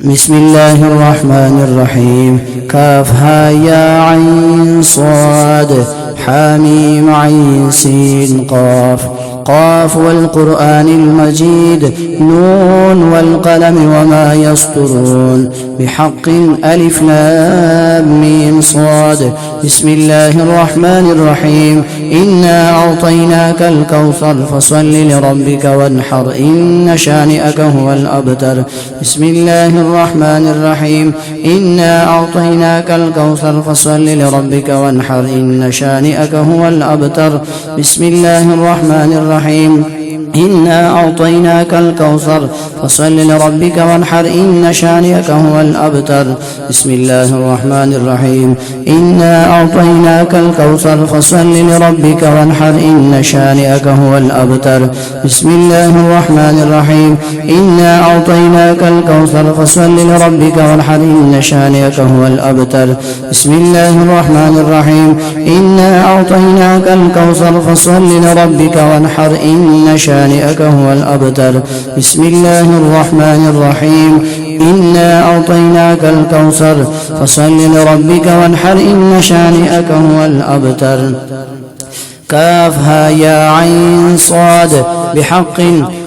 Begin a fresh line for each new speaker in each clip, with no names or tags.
بسم الله الرحمن الرحيم. كاف ها يا عين صاد حاميم عين سين قاف. قاف والقرآن المجيد نون والقلم وما يسطرون بحق ألف لام ميم صاد. بسم الله الرحمن الرحيم. إنا أعطيناك الكوثر فصل لربك وانحر إن شانئك هو الأبتر. بسم الله الرحمن الرحيم. إنا أعطيناك الكوثر فصل لربك وانحر إن شانئك هو الأبتر. بسم الله الرحمن الرحيم. إنا أعطيناك الكوثر فصل لربك وانحر إن شانئك هو الأبتر. بسم الله الرحمن الرحيم. إنا أعطيناك الكوثر فصل لربك وانحر إن شانئك هو الأبتر. بسم الله الرحمن الرحيم. إنا أعطيناك الكوثر فصل لربك وانحر إن شانئك هو الأبتر. بسم الله الرحمن الرحيم. إنا أعطيناك الكوثر فصل لربك وانحر إن شانئك هو الأبتر. بسم الله الرحمن الرحيم. إنا أعطيناك الكوثر فصل لربك وانحر إن شانئك هو الأبتر. كافها يا عين صاد بحق.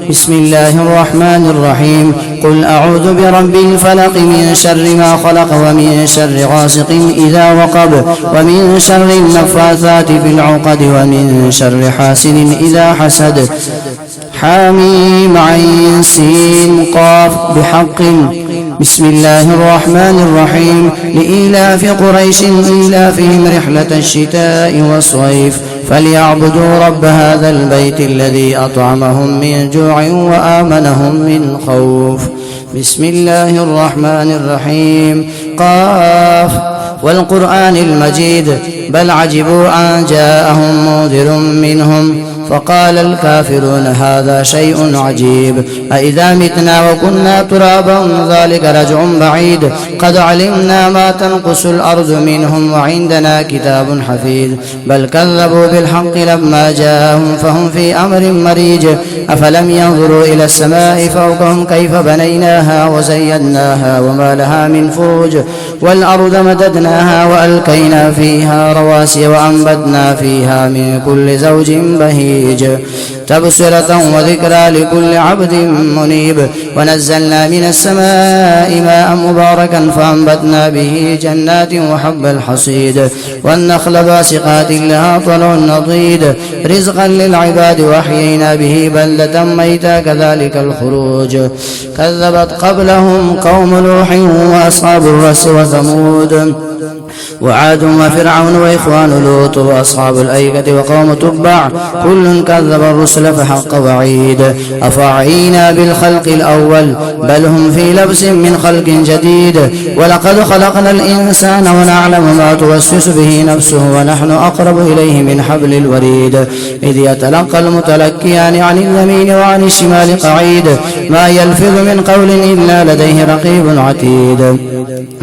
بسم الله الرحمن الرحيم. قل أعوذ برب الفلق من شر ما خلق ومن شر غاسق إذا وقب ومن شر النفاثات في العقد ومن شر حاسد إذا حسد. حاميم عين سين قاف بحق. بسم الله الرحمن الرحيم. لإيلاف قريش إيلافهم رحلة الشتاء والصيف فليعبدوا رب هذا البيت الذي أطعمهم من جوع وآمنهم من خوف. بسم الله الرحمن الرحيم. قاف والقرآن المجيد بل عجبوا أن جاءهم منذر منهم فقال الكافرون هذا شيء عجيب أإذا متنا وكنا ترابا ذلك رجع بعيد قد علمنا ما تنقص الأرض منهم وعندنا كتاب حفيظ بل كذبوا بالحق لما جاءهم فهم في أمر مريج أفلم ينظروا إلى السماء فوقهم كيف بنيناها وزيناها وما لها من فروج والأرض مددناها وألقينا فيها رواسي وأنبتنا فيها من كل زوج بهيج تبصرة وذكرى لكل عبد منيب ونزلنا من السماء ماء مباركا فأنبتنا به جنات وحب الحصيد والنخل باسقات لها طلع نضيد رزقا للعباد وأحيينا به بلدة ميتا كذلك الخروج كذبت قبلهم قوم نوح وأصحاب الرس وثمود وعاد وفرعون وإخوان لوط وأصحاب الأيكة وقوم تبع كل كذب الرسل فحق وعيد أفعينا بالخلق الأول بل هم في لبس من خلق جديد ولقد خلقنا الإنسان ونعلم ما توسوس به نفسه ونحن أقرب إليه من حبل الوريد إذ يتلقى المتلقيان عن اليمين وعن الشمال قعيد ما يلفظ من قول إلا لديه رقيب عتيد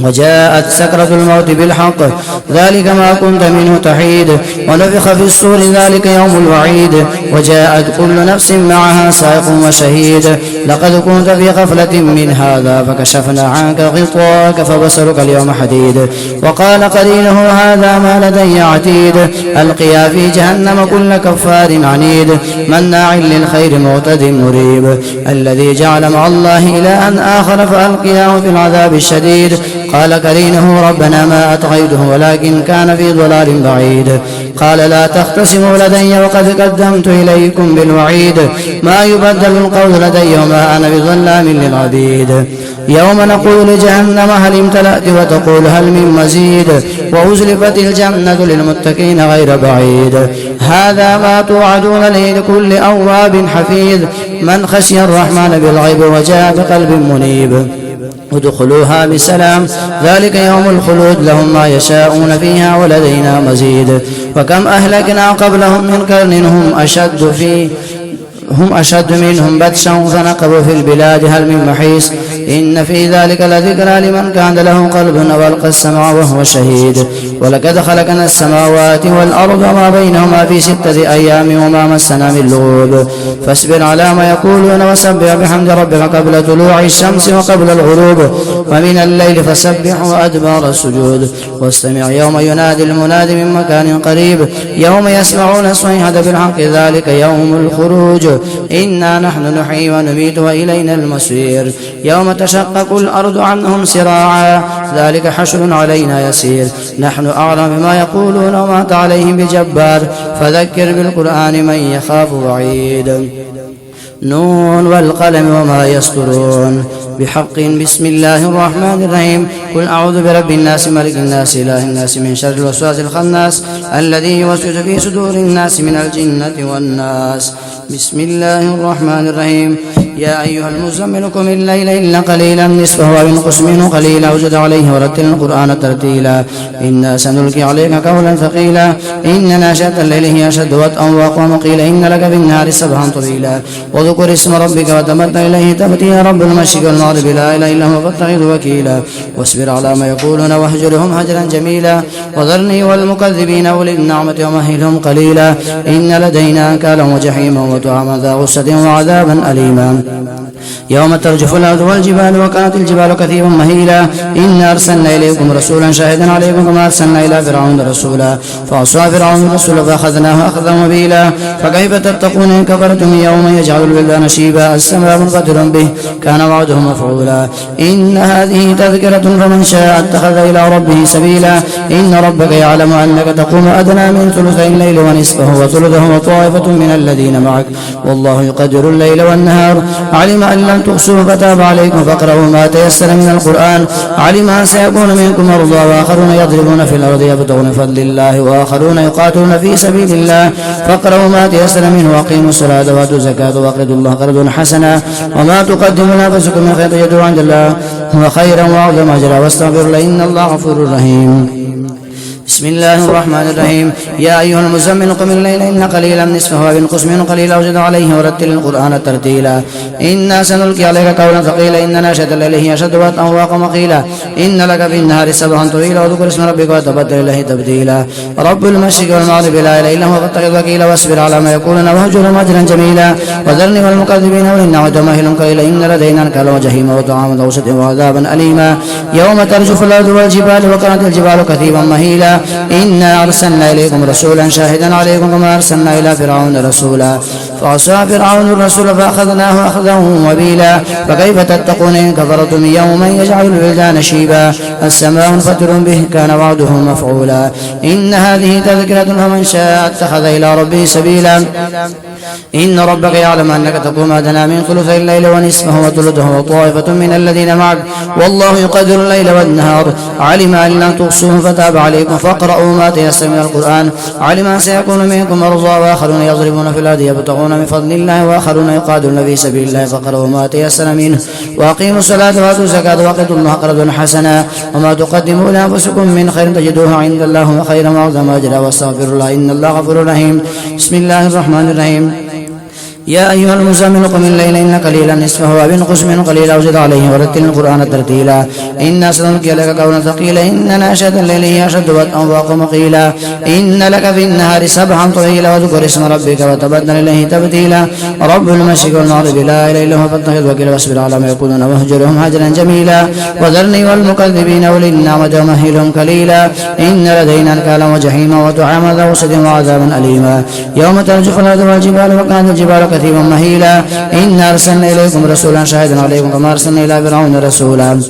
وجاءت سكرة الموت بالحق ذلك ما كنت منه تحيد ونفخ في الصور ذلك يوم الوعيد وجاءت كل نفس معها سائق وشهيد لقد كنت في غفلة من هذا فكشفنا عنك غطاءك فبصرك اليوم حديد وقال قرينه هذا ما لدي عتيد ألقيا في جهنم كل كفار عنيد مناع للخير معتد مريب الذي جعل مع الله إلها آخر فألقياه في العذاب الشديد قال قرينه ربنا ما أطغيته ولكن كان في ضلال بعيد قال لا تختصموا لدي وقد قدمت إليكم بالوعيد ما يبدل القول لدي وما أنا بظلام للعبيد يوم نقول لجهنم هل امتلأت وتقول هل من مزيد وأزلفت الجنة للمتقين غير بعيد هذا ما توعدون لكل أواب حفيظ من خشي الرحمن بالغيب وجاء بقلب منيب ادخلوها بسلام ذلك يوم الخلود لهم ما يشاءون فيها ولدينا مزيد وكم أهلكنا قبلهم من قرن هم أشد منهم بطشا فنقبوا في البلاد هل من محيص إن في ذلك لذكرى لمن كان له قلب أو ألقى السمع وهو شهيد. ولقد خلقنا السماوات والأرض وما بينهما في 6 أيام وما مسنا من لغوب فاصبر على ما يقولون وسبح بحمد ربك قبل طلوع الشمس وقبل الغروب ومن الليل فسبح وأدبار السجود واستمع يوم ينادي المناد من مكان قريب يوم يسمعون الصيحة بالحق ذلك يوم الخروج إنا نحن نحيي ونميت وإلينا المصير يوم تشقق الأرض عنهم سراعا ذلك حشر علينا يسير نحن أعلم بما يقولون وما أنت عليهم بجبار فذكر بالقرآن من يخاف وعيد. نون والقلم وما يسطرون بحق بسم الله الرحمن الرحيم قل أعوذ برب الناس ملك الناس إله الناس من شر الوسواس الخناس الذي يوسوس في صدور الناس من الجنة والناس. بسم الله الرحمن الرحيم يا أيها المزمل قم الليل إلا قليلا نصفه أو انقص منه قليلا أو زد عليه ورتل القرآن ترتيلا إنا سنلقي عليك قولا ثقيلا إن ناشئة الليل هي أشد وطئا وأقوم قيل إن لك في النهار سبحا طويلا واذكر اسم ربك وتبتل إليه تبتيلا رب المشرق والمغرب لا إله إلا هو فاتخذه وكيلا واصبر على ما يقولون واهجرهم هجرا جميلا وذرني والمكذبين أولي النعمة ومهلهم قليلا إن لدينا أنكالا وجحيما وطعاما ذا غصة وعذابا أليما يوم ترجف الأرض والجبال وكانت الجبال كثيبا مهيلا إنا أرسلنا إليكم رسولا شاهدا عليكم كما أرسلنا إلى فرعون رسولا فعصى فرعون الرسول فأخذناه أخذا وبيلا فكيف تتقون إن كفرتم يوم يجعل الولدان شيبا السماء منفطر به كان وعده مفعولا إن هذه تذكرة فمن شاء اتخذ إلى ربه سبيلا إن ربك يعلم أنك تقوم أدنى من ثلثي الليل ونصفه وثلثه وطائفة من الذين معك والله يقدر الليل والنهار علم أن لم تحصوه فتاب عليكم فاقرؤوا ما تيسر من القرآن علم أن سيكون منكم مرضى وآخرون يضربون في الأرض يبتغون فضل الله وآخرون يقاتلون في سبيل الله فاقرؤوا ما تيسر منه وأقيموا الصلاة وآتوا الزكاة وأقرضوا الله قرضا حسنا وما تقدموا لأنفسكم من خير تجدوه عند الله هو خيرا وأعظم أجرا واستغفروا له إن الله غفور رحيم. بسم الله الرحمن الرحيم يا أيها المزمل قم الليل إن قليلا نصفه أو انقص منه قليلا وزد عليه ورتل القرآن ترتيلا إنا سنلقي عليك قولا ثقيلا إن ناشئة الليل هي أشد وطئا وأقوم قيلا إن لك في النهار سبحا طويلا واذكر اسم ربك وتبتل إليه تبتيلا رب المشرق والمغرب لا إله إلا هو فاتخذ وكيلا واصبر على ما يقولون واهجرهم هجرا جميلا وذرني والمكذبين أولي النعمة ومهلهم قليلا إن لدينا أنكالا وجحيما وطعاما ذا غصة وعذابا أليما يوم ترجف الأرض والجبال وكانت الجبال كثيبا مهيلا إنا أرسلنا إليكم رسولا شاهدا عليكم كما أرسلنا إلى فرعون رسولا فعصى فرعون الرسول فأخذناه أخذا وبيلا فكيف تتقون إن كفرتم يوما يجعل الولدان شيبا السماء منفطر به كان وعده مفعولا إن هذه تذكرة فمن شاء اتخذ إلى ربه سبيلا إن ربك يعلم أنك تقوم أدنى من ثلثي الليل ونصفه وثلثه وطائفة من الذين معك والله يقدر الليل والنهار علم أن لن تحصوه فتاب عليكم فاقرؤوا ما تيسر من القرآن علم أن سيكون منكم مرضى وآخرون يضربون في الأرض يبتغون من فضل الله وآخرون يقاتلون في سبيل الله فاقرؤوا ما تيسر منه وأقيموا الصلاة وآتوا الزكاة وأقرضوا الله قرضا حسنا وما تقدموا لأنفسكم من خير تجدوه عند الله وخيرا وأعظم أجرا واستغفروا الله إن الله غفور رحيم. بسم الله الرحمن الرحيم يا أيها المزمل قم الليل إن قليلا نصفه أو انقص منه قليلا وزد عليه ورتل القرآن ترتيلا إنا سنلقي لك قولا ثقيلا إن ناشئة الليل هي أشد وطئا وأقوم قيلا إن لك في النهار سبحا طويلا واذكر اسم ربك وتبتل إليه تبتيلا رب المشرق والمغرب لا إله إلا هو فاتخذ وكيلا واصبر على ما يقولون واهجرهم هجرا جميلا وذرني والمكذبين أولي النعمة ومهلهم قليلا إن لدينا أنكالا وجحيما وطعاما ذا غصة وعذابا أليما يوم ترجف الأرض والجبال وكانت الجبال كثيبا مهيلا إنا أرسلنا إليكم رسولا شاهدا عليكم كما أرسلنا إلى فرعون رسولا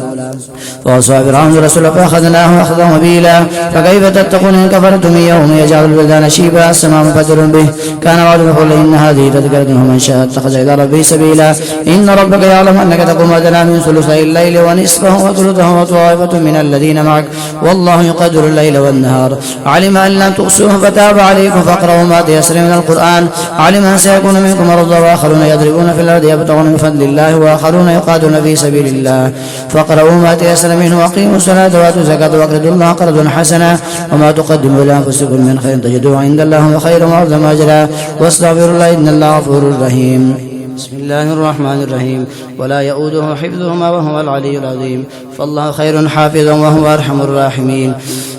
فعصى فرعون الرسول فأخذناه أخذا وبيلا فكيف تتقون إن كفرتم يوم يجعل الولدان شيبا السماء منفطر به كان وعده مفعولا إن هذه تذكرة فمن شاء اتخذ إلى ربه سبيلا إن ربك يعلم أنك تقوم أدنى من ثلثي الليل ونصفه وثلثه وطائفة من الذين معك والله يقدر الليل والنهار علم أن لن تحصوه فتاب عليكم فاقرؤوا ما تيسر من القرآن علم أن سيكون منكم مرضى وآخرون يضربون في الأرض يبتغون من فضل الله وآخرون يقاتلون في سبيل الله فاقرؤوا ما تيسر منه وأقيموا الصلاة وآتوا الزكاة وأقرضوا الله قرضا حسنا وما تقدموا لأنفسكم من خير تجدوه عند الله وخيرا وأعظم أجرا واستغفروا الله إن الله غفور رحيم. بسم الله الرحمن الرحيم ولا يؤوده حفظهما وهو العلي العظيم فالله خير حافظا وهو أرحم الراحمين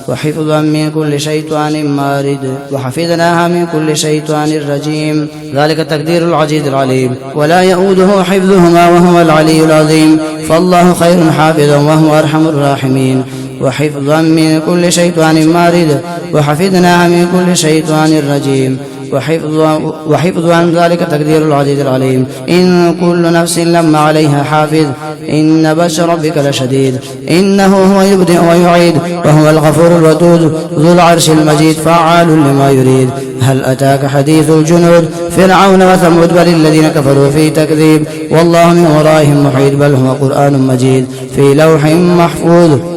وحفظا من كل شيطان مارد وحفظناها من كل شيطان رجيم ذلك تقدير العزيز العليم ولا يؤوده حفظهما وهو العلي العظيم فالله خير حافظا وهو أرحم الراحمين وحفظا من كل شيطان مارد وحفظناها من كل شيطان رجيم وحفظا ذلك تقدير العزيز العليم إن كل نفس لما عليها حافظ إن بطش ربك لشديد إنه هو يبدئ ويعيد وهو الغفور الودود ذو العرش المجيد فعال لما يريد هل أتاك حديث الجنود فرعون وثمود بل الذين كفروا في تكذيب والله من ورائهم محيط بل هو قرآن مجيد في لوح محفوظ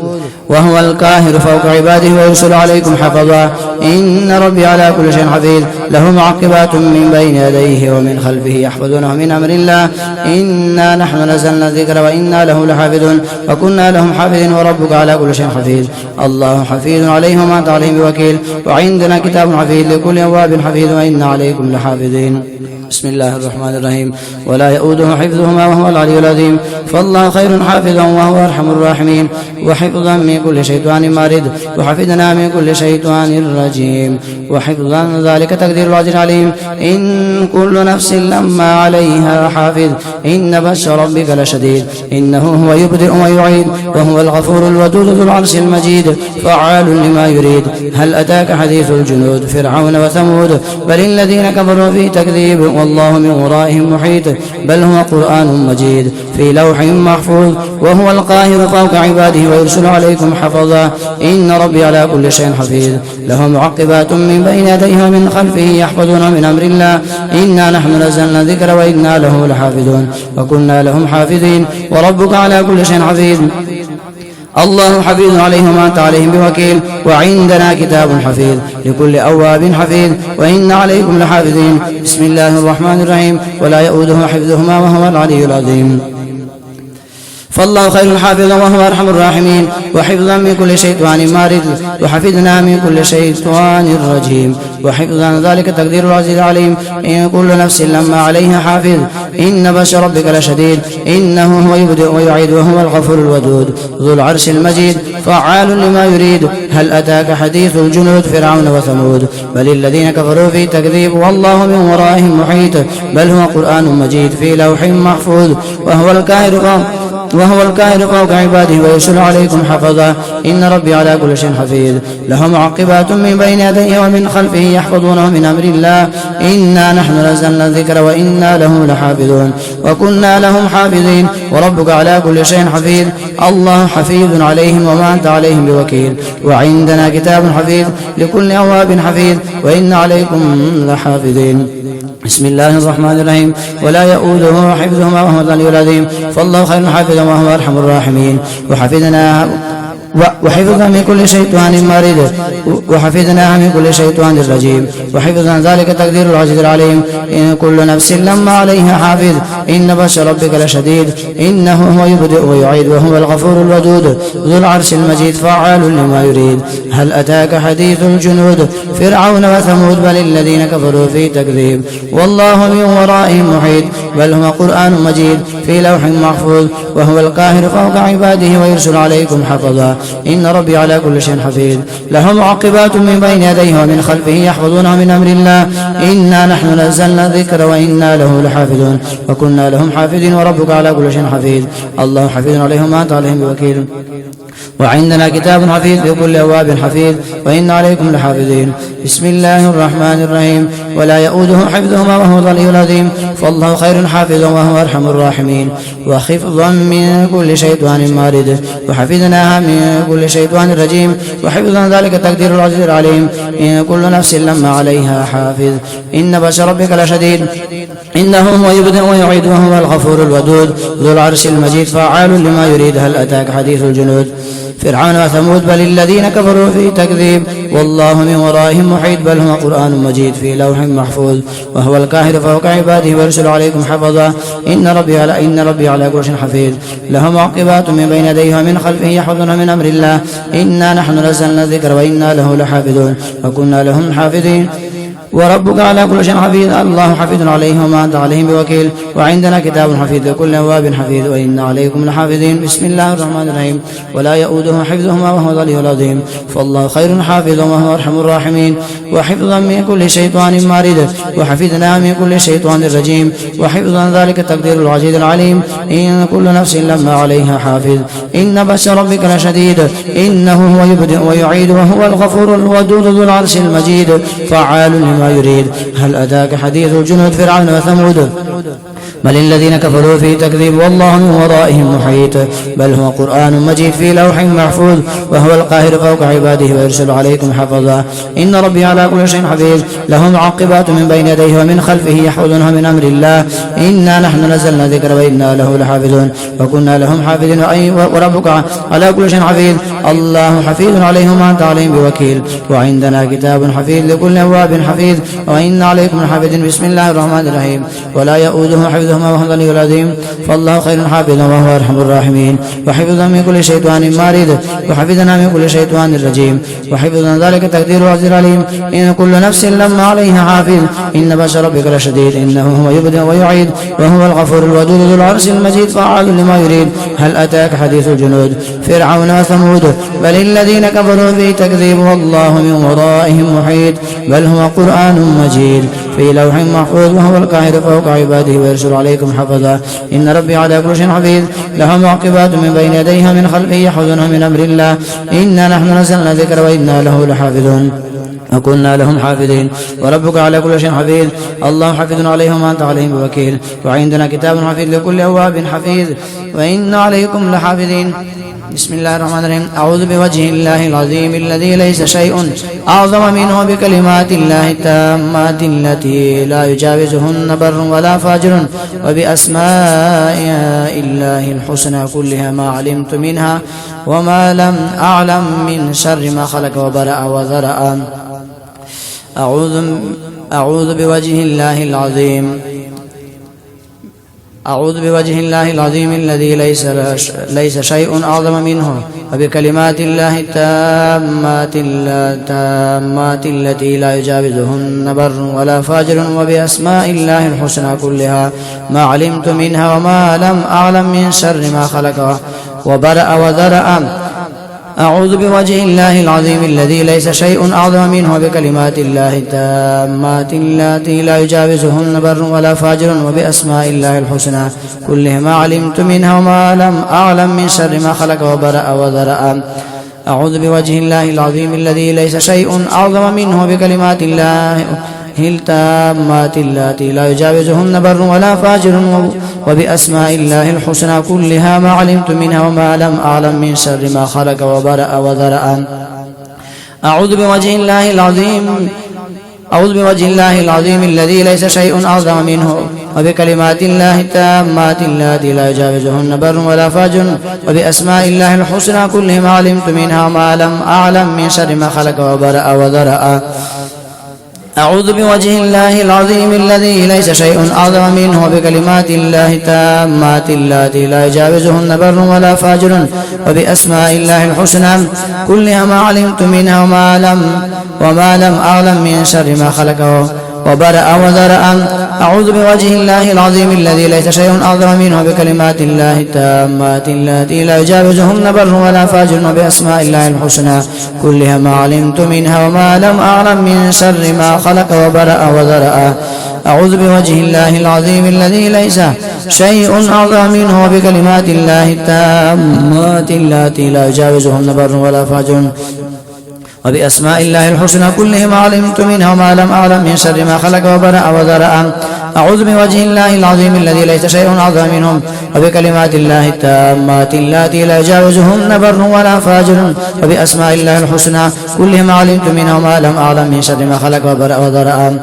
وهو القاهر فوق عباده ويرسل عليكم حفظا إن ربي على كل شيء حفيظ له معقبات من بين يديه ومن خلفه يحفظونه من أمر الله إنا نحن نزلنا الذكر وإنا له لحافظون وكنا لهم حافظين وربك على كل شيء حفيظ الله حفيظ عليهم وأنت عليهم بوكيل وعندنا كتاب حفيظ لكل أواب حفيظ وإنا عليكم لحافظين بسم الله الرحمن الرحيم ولا يؤوده حفظهما وهو العلي العظيم فالله خير حافظا وهو أرحم الراحمين وحفظا من كل شيطان مارد وحفظنا من كل شيطان رجيم وحفظا ذلك تقدير العزيز العليم إن كل نفس لما عليها حافظ إن بطش ربك لشديد إنه هو يبدئ ويعيد وهو الغفور الودود ذو العرش المجيد فعال لما يريد هل أتاك حديث الجنود فرعون وثمود بل الذين كفروا في تكذيب والله من ورائهم محيط بل هو قرآن مجيد في لوح محفوظ وهو القاهر فوق عباده ويرسل عليكم حفظا إن ربي على كل شيء حفيظ له معقبات من بين يديه ومن خلفه يحفظون من أمر الله إنا نحن نزلنا الذكر وإنا له لحافظون وكنا لهم حافظين وربك على كل شيء حفيظ الله حفيظ عليهم وأنت عليهم بوكيل وعندنا كتاب حفيظ لكل أواب حفيظ وإن عليكم لحافظين بسم الله الرحمن الرحيم ولا يؤوده حفظهما وهو العلي العظيم فالله خير حافظا وهو أرحم الراحمين وحفظا من كل شيطان مارد وحفظنا من كل شيطان رجيم وحفظا ذلك تقدير العزيز العليم إن كل نفس لما عليها حافظ إن بطش ربك لشديد إنه هو يبدئ ويعيد وهو الغفور الودود ذو العرش المجيد فعال لما يريد هل أتاك حديث الجنود فرعون وثمود بل الذين كفروا في تكذيب والله من ورائهم محيط بل هو قرآن مجيد في لوح محفوظ وهو القاهر فوق عباده ويرسل عليكم حفظا إن ربي على كل شيء حفيظ له معقبات من بين يديه ومن خلفه يحفظونه من أمر الله إنا نحن نزلنا الذكر وإنا له لحافظون وكنا لهم حافظين وربك على كل شيء حفيظ الله حفيظ عليهم وما أنت عليهم بوكيل وعندنا كتاب حفيظ لكل أواب حفيظ وإن عليكم لحافظين بسم الله الرحمن الرحيم ولا يؤوده حفظهما وهو العلي العظيم فالله خير حافظا وهو أرحم الراحمين وحفظا من كل شيطان مارد وحفظناها من كل شيطان رجيم وحفظا ذلك تقدير العزيز العليم إن كل نفس لما عليها حافظ إن بطش ربك لشديد إنه هو يبدئ ويعيد وهو الغفور الودود ذو العرش المجيد فعال لما يريد هل أتاك حديث الجنود فرعون وثمود بل الذين كفروا في تكذيب والله من ورائهم محيط بل هو قرآن مجيد في لوح محفوظ وهو القاهر فوق عباده ويرسل عليكم حفظا إن ربي على كل شيء حفيظ له معقبات من بين يديه ومن خلفه يحفظونه من أمر الله إنا نحن نزلنا الذكر وإنا له لحافظون وكنا لهم حافظين وربك على كل شيء حفيظ الله حفيظ عليهم وأنت عليهم بوكيل وعندنا كتاب حفيظ لكل أواب حفيظ وإن عليكم لحافظين بسم الله الرحمن الرحيم ولا يؤوده حفظهما وهو العلي العظيم فالله خير حافظا وهو أرحم الراحمين وحفظا من كل شيطان مارد وحفظناها من كل شيطان رجيم وحفظا ذلك تقدير العزيز العليم إن كل نفس لما عليها حافظ إن بطش ربك لشديد إنه هو يبدئ ويعيد وهو الغفور الودود ذو العرش المجيد فعال لما يريد هل أتاك حديث الجنود فرعون وثمود بل الذين كفروا في تكذيب والله من ورائهم محيط بل هو قرآن مجيد في لوح محفوظ وهو القاهر فوق عباده ويرسل عليكم حفظا إن ربي على كل شيء حفيظ له معقبات من بين يديه ومن خلفه يحفظون من أمر الله إنا نحن نزلنا الذكر وإنا له لحافظون وكنا لهم حافظين وربك على كل شيء حفيظ. الله حفيظ عليهم وما أنت عليهم بوكيل. وعندنا كتاب حفيظ لكل أواب حفيظ وإن عليكم لحافظين. بسم الله الرحمن الرحيم. ولا يؤوده حفظهما وهو العلي العظيم. فالله خير حافظ وهو أرحم الراحمين. وحفظا من كل شيطان مارد وحفظنا من كل شيطان رجيم. وحفظا ذلك تقدير العزيز العليم. إن كل نفس لما عليها حافظ. إن بأس ربك لشديد. إنه هو يبدئ ويعيد وهو الغفور الودود ذو العرش المجيد. فعال لما يريد. هل أتاك حديث جنود فرعون وثمود بل الذين كفروا في تكذيب والله من ورائهم محيط. بل هو قرآن مجيد في لوح محفوظ. وهو القاهر فوق عباده ويرسل عليكم حفظا. إن ربي على كل شيء حفيظ. له معقبات من بين يديه ومن خلفه يحفظونه من أمر الله. إنا نحن نزلنا الذكر وإنا له لحافظون. وكنا لهم حافظين. وربك على كل شيء حفيظ. الله حفيظ عليهم وما أنت عليهم بوكيل. وعندنا كتاب حفيظ لكل أواب حفيظ وإن عليكم لحافظين. بسم الله الرحمن الرحيم. ولا يؤوده حفظهما وهو العلي العظيم. فالله خير حافظا وهو أرحم الراحمين. وحفظا من كل شيطان مارد وحفظنا من كل شيطان رجيم. وحفظا ذلك تقدير العزيز العليم. إن كل نفس لما عليها حافظ. إن بأس ربك لشديد. إنه هو يبدئ ويعيد وهو الغفور الودود ذو العرش المجيد. فعال لما يريد. هل أتاك حديث الجنود فرعون وثمود بل الذين كفروا في تكذيب والله من ورائهم محيط. بل هو قرآن مجيد في لوح محفوظ. وهو القاهر فوق عباده ويرسل عليكم حفظا. إن ربي على كل شيء حفيظ. له معقبات من بين يديه من خلفه يحفظونه من أمر الله. إنا نحن نزلنا الذكر وإنا له لحافظون. وكنا لهم حافظين. وربك على كل شيء حفيظ. الله حفيظ عليهم وأنت عليهم بوكيل. وعندنا كتاب حفيظ لكل أواب حفيظ وإن عليكم لحافظين. بسم الله الرحمن الرحيم. أعوذ بوجه الله العظيم الذي ليس شيء أعظم منه بكلمات الله التامات التي لا يجاوزهن بر ولا فاجر وبأسماء الله الحسنى كلها ما علمت منها وما لم أعلم من شر ما خلق وبرأ وذرأ. أعوذ بوجه الله العظيم. أعوذ بوجه الله العظيم الذي ليس شيء أعظم منه وبكلمات الله التامات التي لا يجاوزهن بر ولا فاجر وبأسماء الله الحسنى كلها ما علمت منها وما لم أعلم من شر ما خلق وبرأ وذرأ. أعوذ بوجه الله العظيم الذي ليس شيء أعظم منه بكلمات الله التامات التي لا يجاوزهن بر ولا فاجر وبأسماء الله الحسنى كلها ما علمت منها وما لم أعلم من شر ما خلق وبرأ وذرأ. أعوذ بوجه الله العظيم الذي ليس شيء أعظم منه بكلمات الله التامات التي لا يجاوزهن بر ولا فاجر وبأسماء الله الحسنى كلها ما علمت منها وما لم أعلم من شر ما خلق وبرأ وذرأ. أعوذ بوجه الله العظيم الذي ليس شيء أعظم منه وبكلمات الله التامات التي لا يجاوزهن بر ولا فاجر وبأسماء الله الحسنى كلها ما علمت منها وما لم أعلم من شر ما خلق وبرأ وذرأ. أعوذ بوجه الله العظيم الذي ليس شيء أعظم منه وبكلمات الله التامات التي لا يجاوزهن بر ولا فاجر وبأسماء الله الحسنى كلها ما علمت منها وما لم أعلم من شر ما خلق وبرأ وذرأ. أعوذ بوجه الله العظيم الذي ليس شيء أعظم منه بكلمات الله التامات التي لا يجاوزهن بر ولا فاجر وبأسماء الله الحسنى كلها ما علمت منها وما لم أعلم من شر ما خلق وبرأ وذرأ. أعوذ بوجه الله العظيم الذي ليس شيء أعظم منه بكلمات الله التامات التي لا يجاوزهن بر ولا فاجر وبأسماء الله الحسنى كلها ما علمت منها وما لم أعلم من شر ما خلق وبرأ وذرأ. أعوذ بوجه الله العظيم الذي ليس شيء أعظم منهم وبكلمات الله التامات التي لا يجاوزهن بر ولا فاجر وبأسماء الله الحسنى كلها ما علمت منها وما لم أعلم من شر ما خلق وبرأ وذرأ.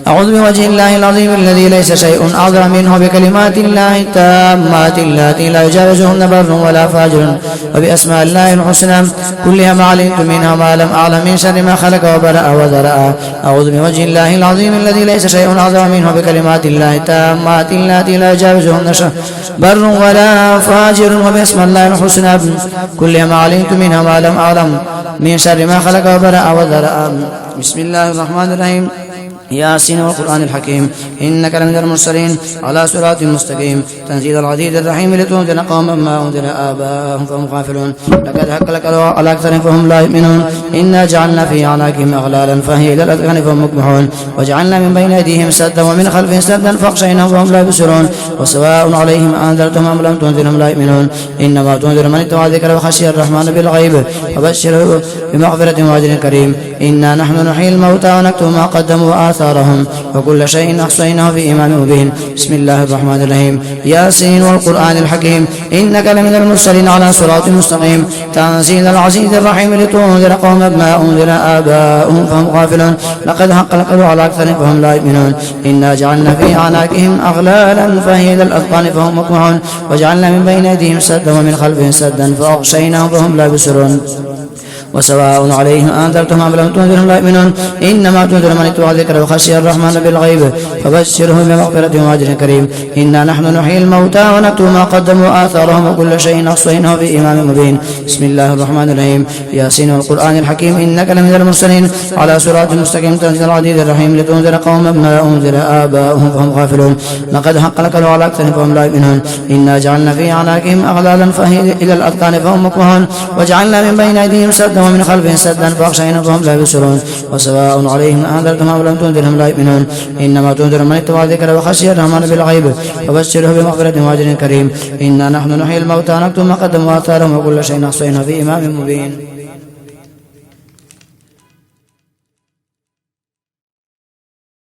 أعوذ بوجه الله العظيم الذي ليس شيء أعظم منه بكلمات الله التامات التي لا يجاوزهن بر ولا فاجر وبأسماء الله الحسنى كلها ما علمت منها وما لم أعلم من شر ما خلق وبرأ وذرأ. أعوذ بوجه الله العظيم الذي ليس شيء أعظم منه بكلمات الله التامات التي لا يجاوزهن بر ولا فاجر وبأسماء الله الحسنى كلها ما علمت منها وما لم أعلم من شر ما خلق وبرأ وذرأ. بسم الله الرحمن الرحيم. ياسين والقرآن الحكيم إنك لمن المرسلين على صراط مستقيم تنزيل العزيز الرحيم لتنذر قوما ما أنذر آباءهم فهم غافلون لقد حق لك على أكثر فهم لا يؤمنون إنا جعلنا في أعناقهم أغلالا فهي إلى الأذقان فهم مكبحون وجعلنا من بين أيديهم سدا ومن خلفهم سدا فاغشيناهم فهم لا يبصرون وسواء عليهم أنذرتهم أم لم تنذرهم لا يؤمنون إنما تنذر من اتبع الذكر وخشي الرحمن بالغيب فبشره بمغفرة وأجر كريم إنا نحن نحيي الموتى ونكتب ما قدموا وآثارهم وكل شيء أحصيناه في إمام مبين بسم الله الرحمن الرحيم ياسين والقرآن الحكيم إنك لمن المرسلين على صراط مستقيم تنزيل العزيز الرحيم لتنذر قوما ما أنذر آباؤهم فهم غافلون لقد حق القول على أكثر فهم لا يؤمنون إنا جعلنا في أعناقهم أغلالا فهي إلى الأذقان فهم مقمحون وجعلنا من بين أيديهم سدا ومن خلفهم سدا فأغشيناهم فهم لا يبصرون وسواء عليهم أنذرتهم أم لم تنذرهم لا يؤمنون إنما تنذر من اتبع الذكر وخشي الرحمن بالغيب فبشره بمغفرة وأجر كريم إنا نحن نحيي الموتى ونكتب ما قدموا وآثارهم وكل شيء أحصيناه في إمام مبين بسم الله الرحمن الرحيم ياسين والقرآن الحكيم إنك لمن المرسلين على صراط مستقيم تنزيل العزيز الرحيم لتنذر قوما ما أنذر آباؤهم فهم غافلون لقد حق لك على أكثر فهم لا يؤمنون إنا جعلنا في أعناقهم أغلالا فهي إلى الأذقان فهم مكمحون وجعلنا من بين أيديهم سدا ومن خلفهم سدا فاغشيناهم فهم لا يبصرون وسواء عليهم أنذرتهم أم لم تنذرهم لا يؤمنون إنما تنذر من اتبع الذكر وخشي الرحمن بالغيب فبشره بمغفرة وأجر كريم إنا نحن نحيي الموتى ونكتب ما قدموا وآثارهم وكل شيء أحصيناه في إمام مبين